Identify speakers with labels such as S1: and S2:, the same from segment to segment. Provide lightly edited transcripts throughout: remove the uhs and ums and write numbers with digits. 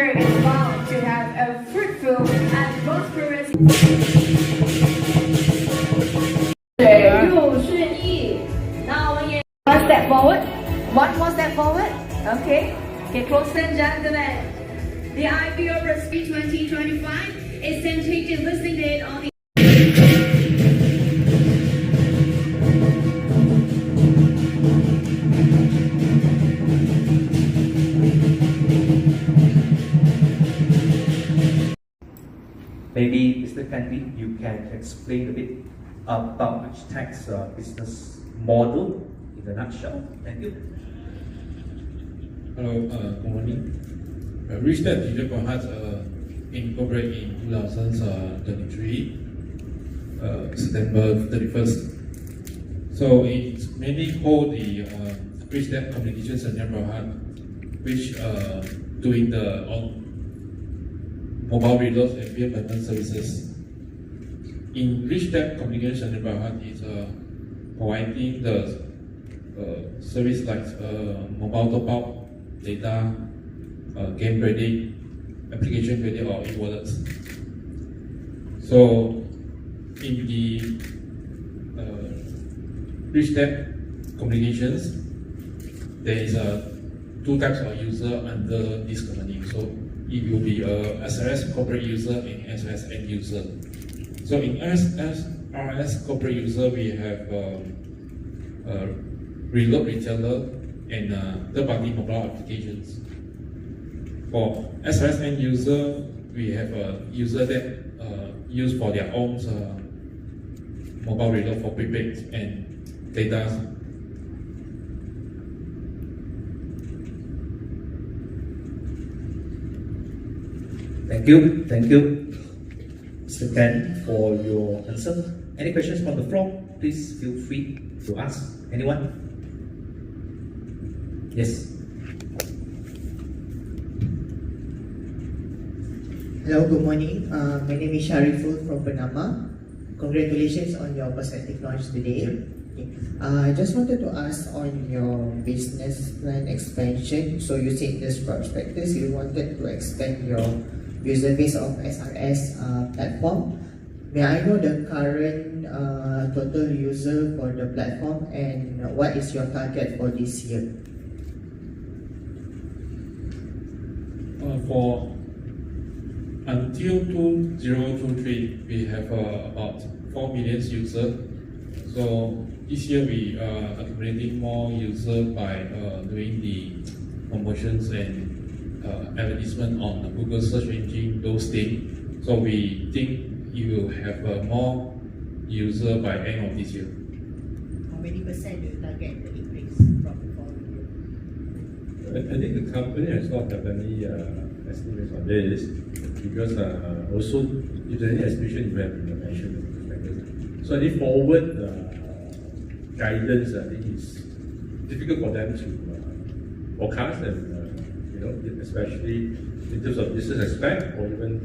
S1: year is bound to have a fruitful and prosperous. 入顺意。Now one step forward. One more step forward. Okay. Get closer, gentlemen. The IPO Prospectus 2025 is tentative listing date on the.
S2: Maybe, Mr. Kanti, you can explain a bit about RichTech's business model in a nutshell. Thank you.
S3: Hello, good morning. RichTech Digital Berhad incorporated in 2023, September 31st. So it's mainly called the RichTech Communications Center Berhad, which doing the mobile reload and bill payment services. In RichTech Communications Center Berhad is providing the service like mobile top-up, data, game credit, application credit, or e-wallets. So in the RichTech Communications, there is two types of user under this company. So it will be a SRS corporate user and SRS end user. So in SRS corporate user, we have reload retailer and third-party mobile applications. For SRS end user, we have a user that use for their own mobile reload for prepaid and data.
S2: Thank you. Thank you, Mr. Ken, for your answer. Any questions from the floor? Please feel free to ask. Anyone? Yes.
S4: Hello, good morning. My name is Shariful from Panama. Congratulations on your Prospectus launch today. I just wanted to ask on your business plan expansion. So you said this Prospectus, you wanted to expand your user base of SRS platform. May I know the current total user for the platform and what is your target for this year?
S3: For until 2023, we have about 4 million users. So this year we are accumulating more users by doing the promotions and advertisement on the Google search engine, those things. So we think you will have more user by end of this year.
S4: How many percent do you target the increase from the 4 million?
S5: I think the company has not have any estimates on this because also if there any estimation you have mentioned. So any forward guidance, I think it's difficult for them to forecast and especially in terms of business aspect or even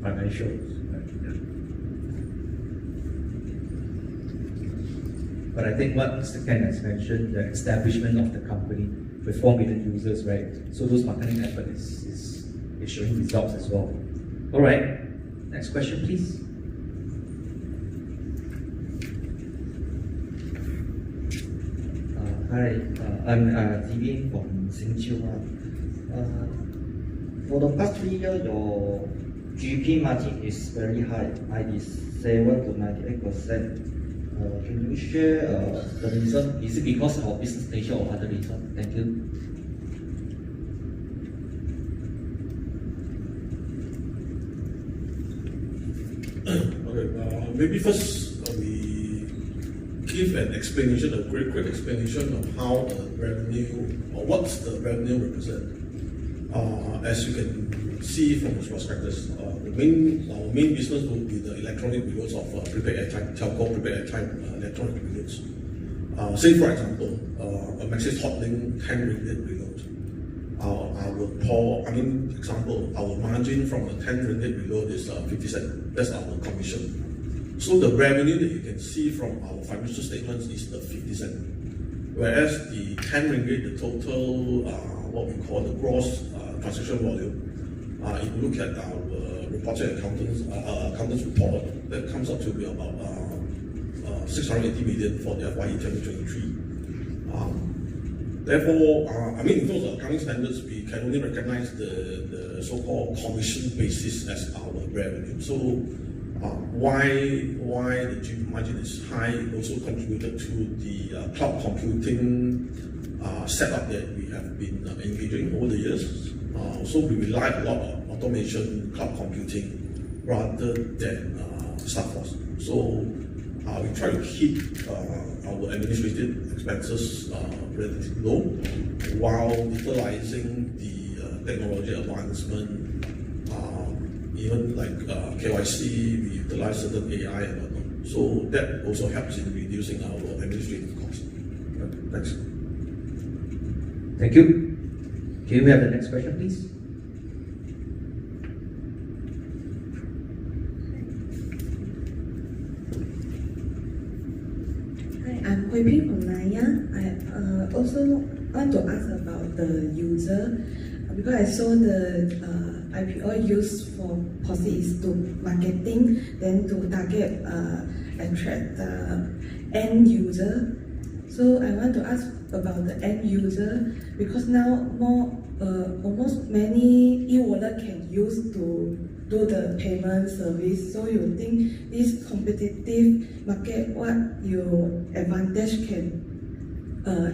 S5: financials.
S2: But I think what Mr. Ken has mentioned, the establishment of the company with 4 million users, right? So those marketing efforts is showing results as well. All right, next question, please.
S6: Hi, I'm TV from Singapore. For the past 3 years, your GP margin is very high, 97 to 98%. Can you share the reason? Is it because of business nature or other reason? Thank you.
S7: Okay, maybe first we give an explanation, a quick explanation of how the revenue or what's the revenue represent. As you can see from the prospectus, our main business will be the electronic reloads of prepaid airtime, telco prepaid airtime electronic reloads. Say for example, a Maxis Hotlink 10 ringgit reload. Our margin from a 10 ringgit reload is 50 cents. That's our commission. So the revenue that you can see from our financial statements is the 50 cents. Whereas the 10 ringgit, the total what we call the gross transaction volume. If you look at our reported accountants report, that comes up to be about 680 million for the FY 2023. Therefore, in terms of accounting standards, we can only recognize the so-called commission basis as our revenue. So, why the GP margin is high also contributed to the cloud computing setup that we have been engaging over the years. So we rely a lot on automation, cloud computing, rather than staff costs. So we try to keep our administrative expenses relatively low while utilizing the technology advancement. Even like KYC, we utilize certain AI and whatnot. So that also helps in reducing our administrative costs. Thanks.
S2: Thank you. Can we have the next question, please?
S8: Hi, I'm Hui Ping from Naya. I also want to ask about the user because I saw the IPO used for policy is to marketing, then to target attract the end user. So I want to ask about the end user because now almost many e-wallet can use to do the payment service. So you think this competitive market, what your advantage can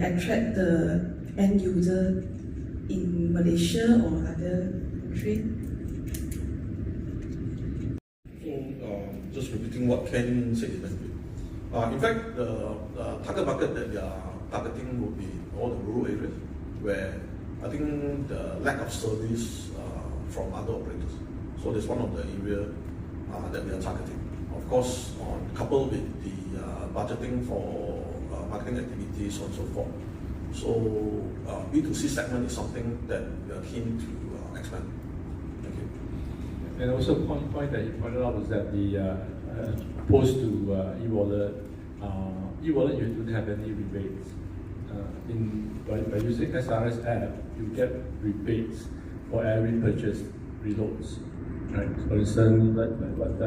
S8: attract the end user in Malaysia or other country?
S7: So just repeating what Ken said. In fact, the target market that we are targeting will be all the rural areas where I think the lack of service from other operators. So that's one of the areas that we are targeting. Of course, coupled with the budgeting for marketing activities and so forth. So B2C segment is something that we are keen to expand. Thank you.
S5: And also point that you pointed out is that the opposed to e-wallet, e-wallet you don't have any rebates. By using SRS app, you get rebates for every purchase reloads. Right. For instance, like what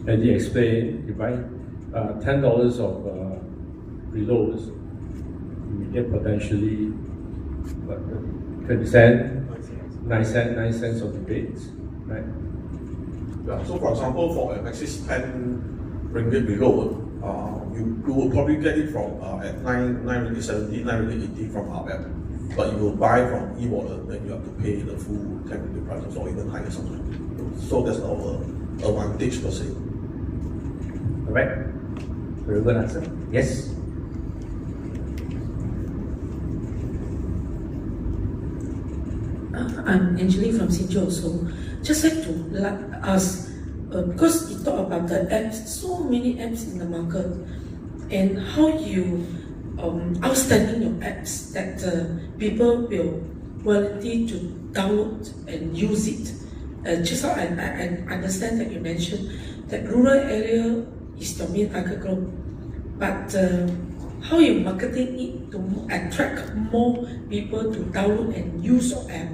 S5: Eddie explained, you buy $10 of reloads, you get potentially 20 cents, 9 cents of rebates, right?
S7: Yeah, so for example, for a Maxis 10 ringgit reload, you will probably get it from at 9 ringgit 70, 9 ringgit 80 from our app. But you will buy from e-wallet, then you have to pay the full 10 ringgit prices or even higher sometimes. So that's our advantage per se.
S2: All right. Very good answer. Yes.
S9: I'm Angelique from Sinjo also. Just like to ask, because you talk about the apps, so many apps in the market, and how you outstanding your apps that people will willing to download and use it. Just how I understand that you mentioned that rural area is your main target group, but how you marketing it to attract more people to download and use your app?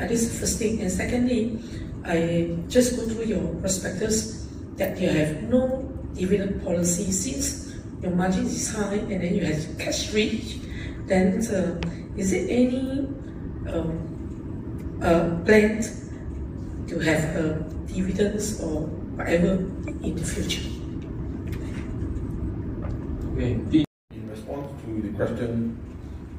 S9: This is the first thing. And secondly, I just go through your prospectus that you have no dividend policy since your margin is high and then you have cash rich. Then is there any plan to have dividends or whatever in the future?
S7: Okay. In response to the question,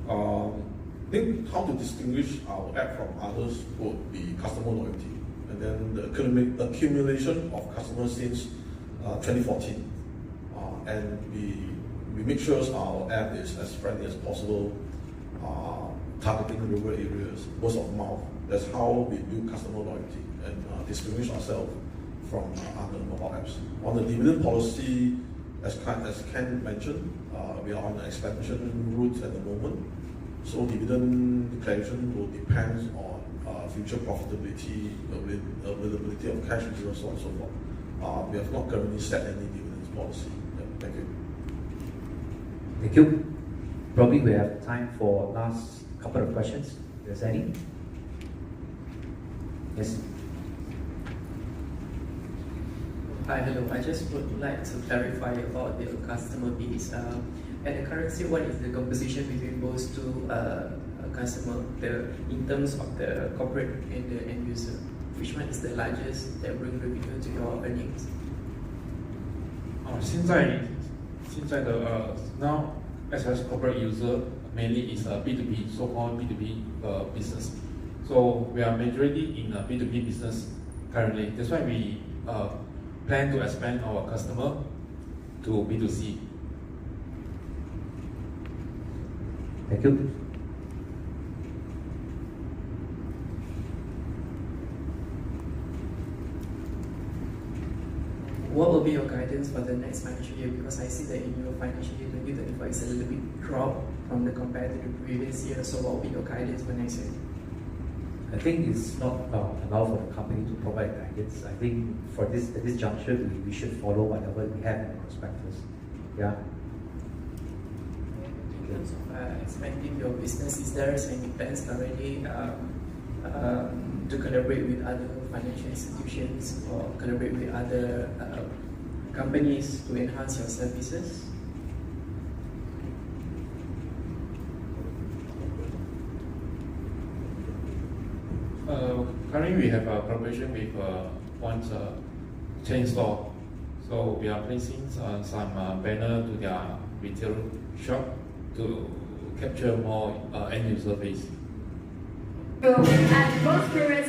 S7: I think how to distinguish our app from others would be customer loyalty, and then the accumulation of customers since 2014, and we make sure our app is as friendly as possible, targeting rural areas, word of mouth. That's how we build customer loyalty and distinguish ourselves from other mobile apps. On the dividend policy, as Ken mentioned, we are on an expansion route at the moment. So dividend declaration will depend on future profitability, availability of cash reserves, so on and so forth. We have not currently set any dividends policy. Yeah, thank you.
S2: Thank you. Probably we have time for last couple of questions. there's any. Yes.
S10: Hi, hello. I just would like to clarify about the customer base. At the currency, what is the composition between those two customer, in terms of the corporate and the end user? Which one is the largest that bring revenue to your earnings?
S3: 现在的now as corporate user mainly is a B2B, so-called B2B business. So we are majority in a B2B business currently. That's why we plan to expand our customer to B2C.
S2: Thank you.
S10: What will be your guidance for the next financial year? Because I see that in your financial year 2024 is a little bit drop from the compared to the previous year. So what will be your guidance for next year?
S2: I think it's not allowed for the company to provide guidance. I think for this at this juncture, we should follow whatever we have in the prospectus. Yeah.
S10: In terms of expanding your business, is there any plans already to collaborate with other financial institutions or collaborate with other companies to enhance your services?
S3: Currently, we have a collaboration with one chain store. So we are placing some banner to their retail shop to capture more end user base.
S1: So, at Prospectus